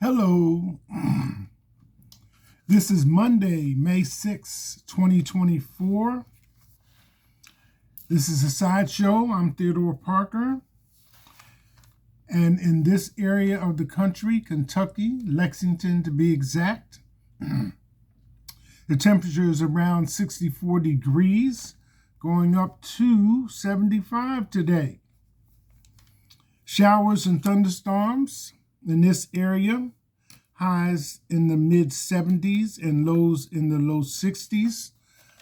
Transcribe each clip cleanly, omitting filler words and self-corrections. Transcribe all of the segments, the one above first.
Hello. This is Monday, May 6, 2024. This is a sideshow. I'm Theodore Parker. And in this area of the country, Kentucky, Lexington to be exact, the temperature is around 64 degrees, going up to 75 today. Showers and thunderstorms in this area, highs in the mid 70s and lows in the low 60s.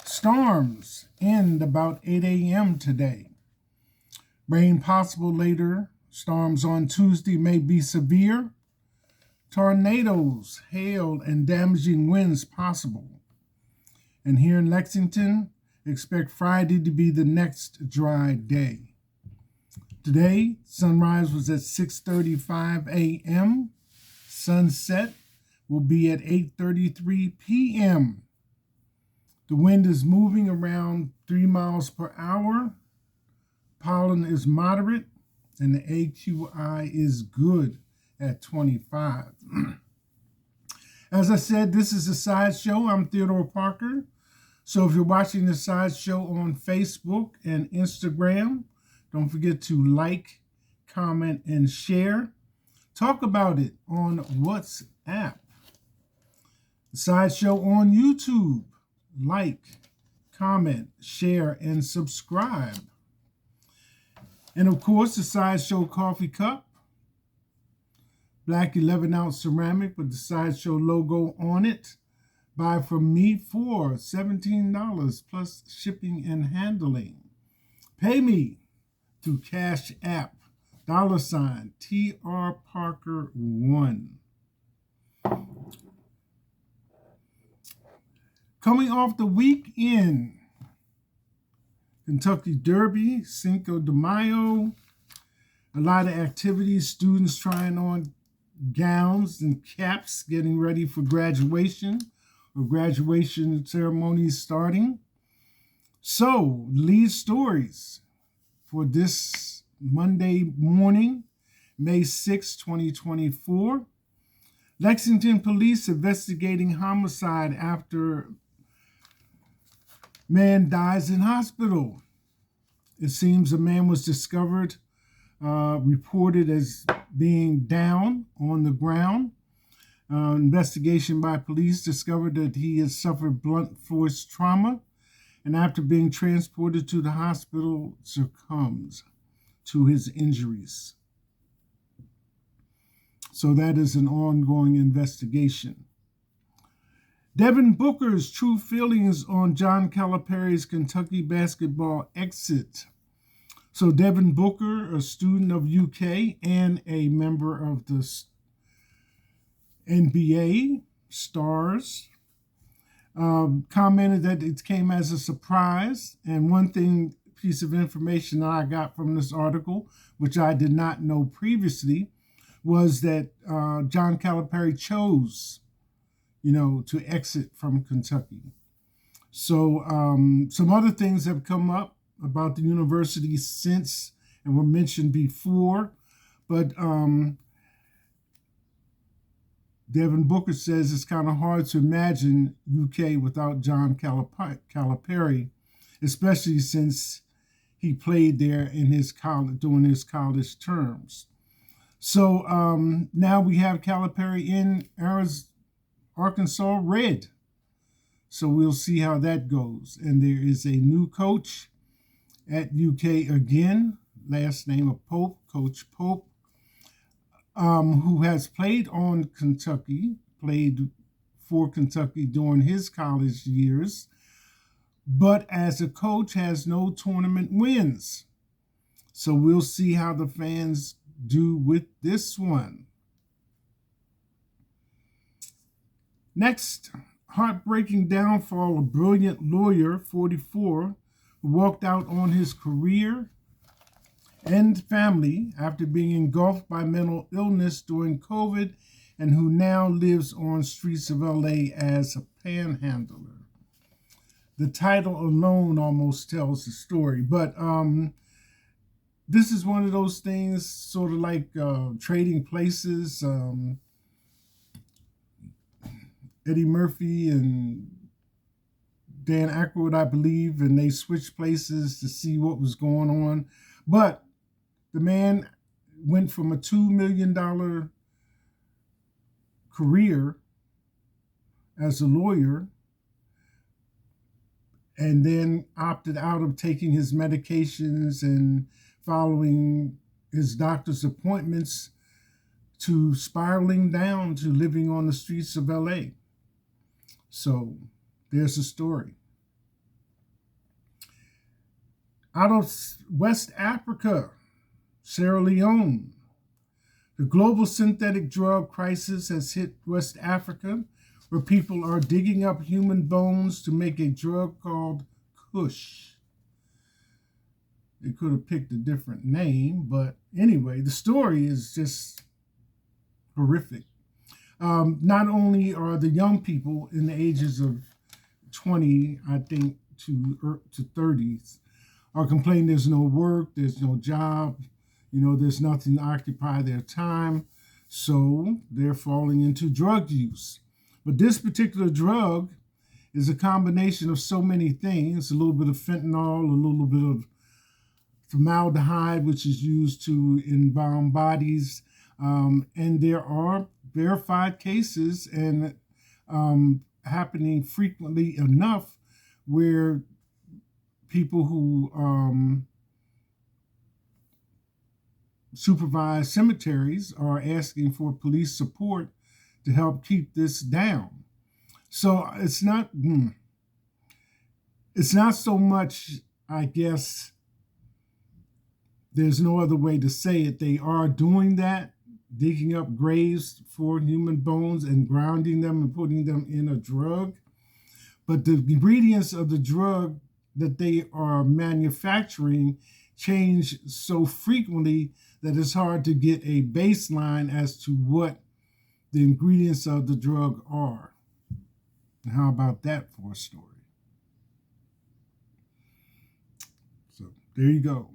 Storms end about 8 a.m. today. Rain possible later. Storms on Tuesday may be severe. Tornadoes, hail, and damaging winds possible. And here in Lexington, expect Friday to be the next dry day. Today, sunrise was at 6:35 a.m. Sunset will be at 8:33 p.m. The wind is moving around 3 miles per hour. Pollen is moderate, and the AQI is good at 25. As I said, this is a sideshow. I'm Theodore Parker. So if you're watching the sideshow on Facebook and Instagram, don't forget to like, comment, and share. Talk about it on WhatsApp. The sideshow on YouTube. Like, comment, share, and subscribe. And of course, the sideshow coffee cup. Black 11-ounce ceramic with the sideshow logo on it. Buy from me for $17 plus shipping and handling. Pay me through Cash App, $TR Parker 1. Coming off the weekend, Kentucky Derby, Cinco de Mayo, a lot of activities, students trying on gowns and caps, getting ready for graduation or graduation ceremonies starting. So, lead stories for this Monday morning, May 6, 2024. Lexington police investigating homicide after man dies in hospital. It seems a man was discovered, reported as being down on the ground. Investigation by police discovered that he has suffered blunt force trauma, and after being transported to the hospital, succumbs to his injuries. So that is an ongoing investigation. Devin Booker's true feelings on John Calipari's Kentucky basketball exit. So Devin Booker, a student of UK and a member of the NBA Stars, commented that it came as a surprise. And one piece of information that I got from this article, which I did not know previously, was that John Calipari chose to exit from Kentucky. So some other things have come up about the university since and were mentioned before, but Devin Booker says it's kind of hard to imagine UK without John Calipari, especially since he played there in his college during his college terms. So now we have Calipari in Arkansas Red. So we'll see how that goes. And there is a new coach at UK again, last name of Pope, Coach Pope, who has played for Kentucky during his college years, but as a coach has no tournament wins. So we'll see how the fans do with this one. Next, heartbreaking downfall of brilliant lawyer, 44, who walked out on his career and family after being engulfed by mental illness during COVID, and who now lives on streets of LA as a panhandler. The title alone almost tells the story, but this is one of those things, sort of like Trading Places, Eddie Murphy and Dan Aykroyd, I believe, and they switched places to see what was going on. But the man went from a $2 million career as a lawyer and then opted out of taking his medications and following his doctor's appointments to spiraling down to living on the streets of LA. So there's a story. Out of West Africa, Sierra Leone, the global synthetic drug crisis has hit West Africa, where people are digging up human bones to make a drug called Kush. They could have picked a different name, but anyway, the story is just horrific. Not only are the young people in the ages of 20, I think, to 30s, are complaining there's no work, there's no job, there's nothing to occupy their time, so they're falling into drug use. But this particular drug is a combination of so many things, a little bit of fentanyl, a little bit of formaldehyde, which is used to embalm bodies, and there are verified cases and happening frequently enough where people who supervise cemeteries are asking for police support to help keep this down. So it's not so much, I guess, there's no other way to say it. They are doing that, digging up graves for human bones and grounding them and putting them in a drug. But the ingredients of the drug that they are manufacturing change so frequently that it's hard to get a baseline as to what the ingredients of the drug are. And how about that for a story? So there you go.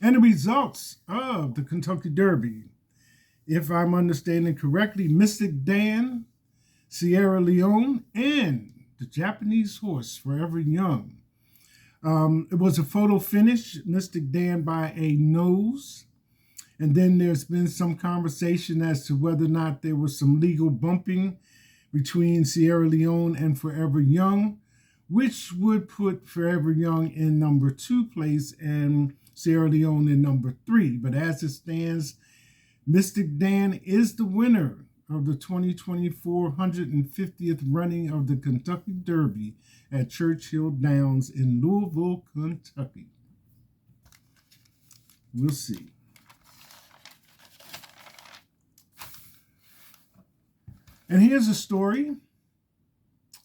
And the results of the Kentucky Derby. If I'm understanding correctly, Mystic Dan, Sierra Leone, and the Japanese horse, Forever Young. It was a photo finish, Mystic Dan by a nose. And then there's been some conversation as to whether or not there was some legal bumping between Sierra Leone and Forever Young, which would put Forever Young in number 2 place and Sierra Leone in number 3. But as it stands, Mystic Dan is the winner of the 2024 150th running of the Kentucky Derby at Churchill Downs in Louisville, Kentucky. We'll see. And here's a story.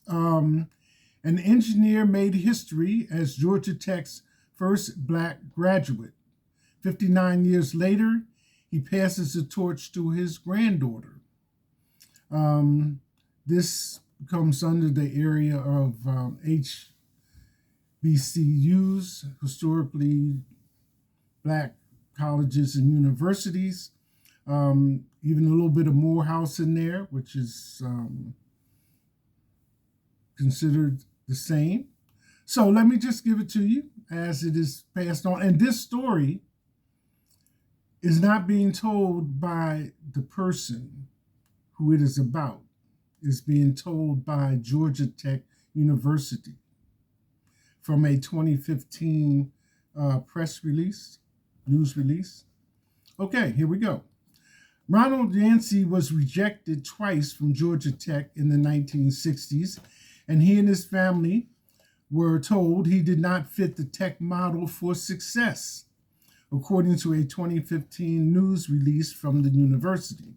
An engineer made history as Georgia Tech's first Black graduate. 59 years later, he passes the torch to his granddaughter. This comes under the area of HBCUs, historically Black colleges and universities. Even a little bit of Morehouse in there, which is considered the same. So let me just give it to you as it is passed on. And this story is not being told by the person who it is about. It's being told by Georgia Tech University from a 2015 press release, news release. Okay, here we go. Ronald Yancey was rejected twice from Georgia Tech in the 1960s, and he and his family were told he did not fit the Tech model for success, according to a 2015 news release from the university.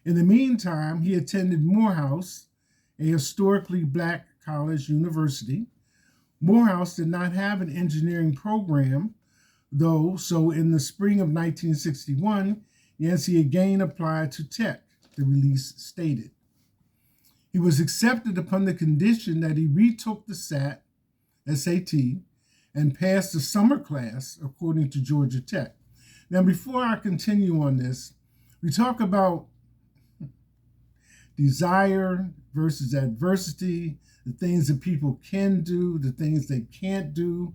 In the meantime, he attended Morehouse, a historically Black college university. Morehouse did not have an engineering program, though, so in the spring of 1961, Yancey again applied to Tech, the release stated. He was accepted upon the condition that he retook the SAT, and passed the summer class, according to Georgia Tech. Now, before I continue on this, we talk about desire versus adversity, the things that people can do, the things they can't do,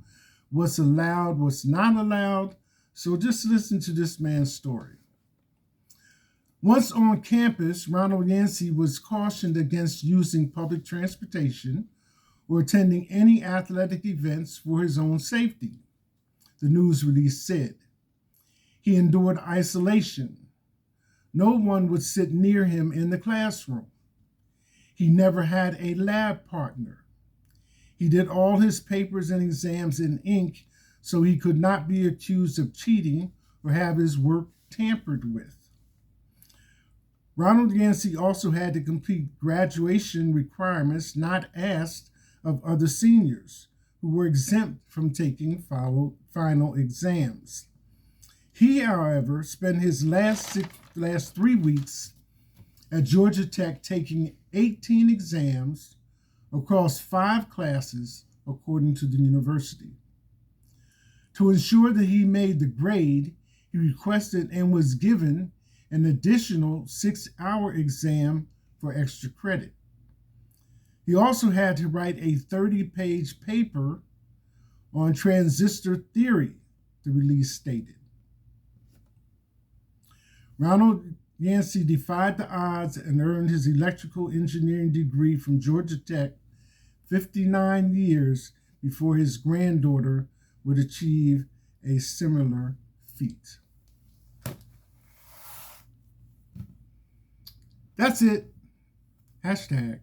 what's allowed, what's not allowed. So just listen to this man's story. Once on campus, Ronald Yancey was cautioned against using public transportation or attending any athletic events for his own safety, the news release said. He endured isolation. No one would sit near him in the classroom. He never had a lab partner. He did all his papers and exams in ink so he could not be accused of cheating or have his work tampered with. Ronald Yancey also had to complete graduation requirements not asked of other seniors who were exempt from taking final exams. He, however, spent his last 3 weeks at Georgia Tech taking 18 exams across 5 classes, according to the university. To ensure that he made the grade, he requested and was given an additional 6-hour exam for extra credit. He also had to write a 30-page paper on transistor theory, the release stated. Ronald Yancey defied the odds and earned his electrical engineering degree from Georgia Tech 59 years before his granddaughter would achieve a similar feat. That's it. Hashtag